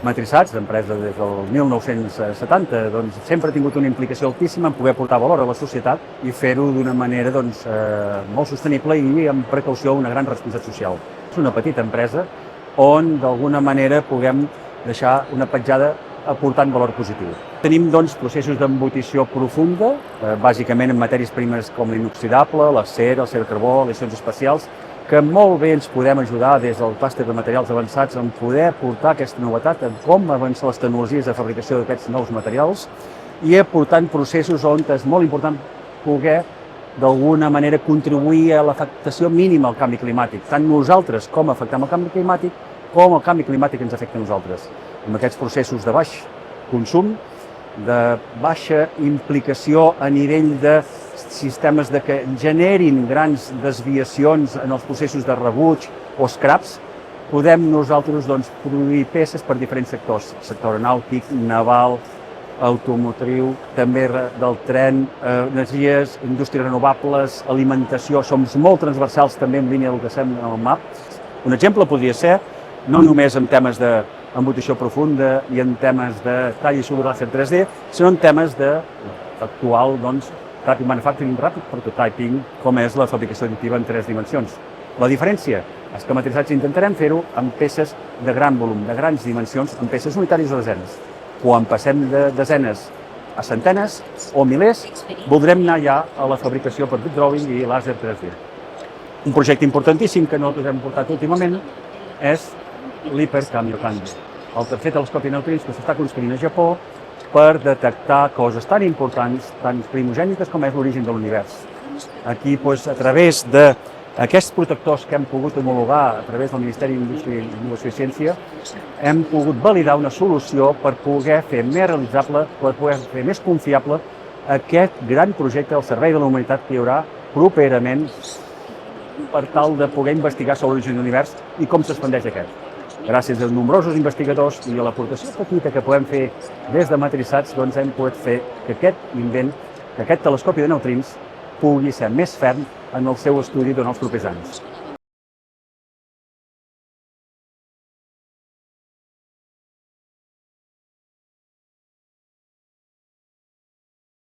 Matrixats, empresa des del 1970, doncs, sempre ha tingut una implicació altíssima en poder portar valor a la societat i fer-ho d'una manera molt sostenible i amb precaució, una gran responsabilitat social. És una petita empresa on d'alguna manera puguem deixar una petjada aportant valor positiu. Tenim processos d'embutició profunda, bàsicament en matèries primes com l'inoxidable, l'acer, el carbó, les accions especials, que molt bé ens podem ajudar des del clúster de materials avançats en poder portar aquesta novetat, en com avancen les tecnologies de fabricació d'aquests nous materials i aportant processos on és molt important poder d'alguna manera contribuir a l'afectació mínima al canvi climàtic, tant nosaltres com afectem el canvi climàtic, com el canvi climàtic ens afecta a nosaltres. Amb aquests processos de baix consum, de baixa implicació a nivell de sistemes que generin grans desviacions en els processos de rebuig o scraps, podem nosaltres produir peces per diferents sectors, sector aeronàutic, naval, automotriu, també del tren, energies, indústries renovables, alimentació, som molt transversals també en línia del que fem en el MAP. Un exemple podria ser, no només en temes d'embutició profunda i en temes de tall i soldar láser 3D, sinó en temes d'actual Rapid Manufacturing, Rapid Prototyping, com és la fabricació additiva en 3 dimensions. La diferència és que a Matrixats intentarem fer-ho amb peces de gran volum, de grans dimensions, amb peces unitàries o desenes. Quan passem de desenes a centenes o milers, voldrem anar ja a la fabricació per bit drawing i làser 3D. Un projecte importantíssim que nosaltres hem portat últimament és l'hipercamiocanvi, el tercer telescopi de neutrins que s'està construint a Japó per detectar coses tan importants, tan primogènites com és l'origen de l'univers. Aquí, a través d'aquests protectors que hem pogut homologar a través del Ministeri d'Indústria, Innovació i Ciència, hem pogut validar una solució per poder fer més realitzable, per poder fer més confiable aquest gran projecte al servei de la humanitat que hi haurà properament per tal de poder investigar sobre l'origen de l'univers i com s'expandeix aquest. Gràcies a nombrosos investigadors i a l'aportació petita que podem fer des de Matrixats, hem pogut fer que aquest invent, que aquest telescopi de neutrins, pugui ser més ferm en el seu estudi durant els propers anys.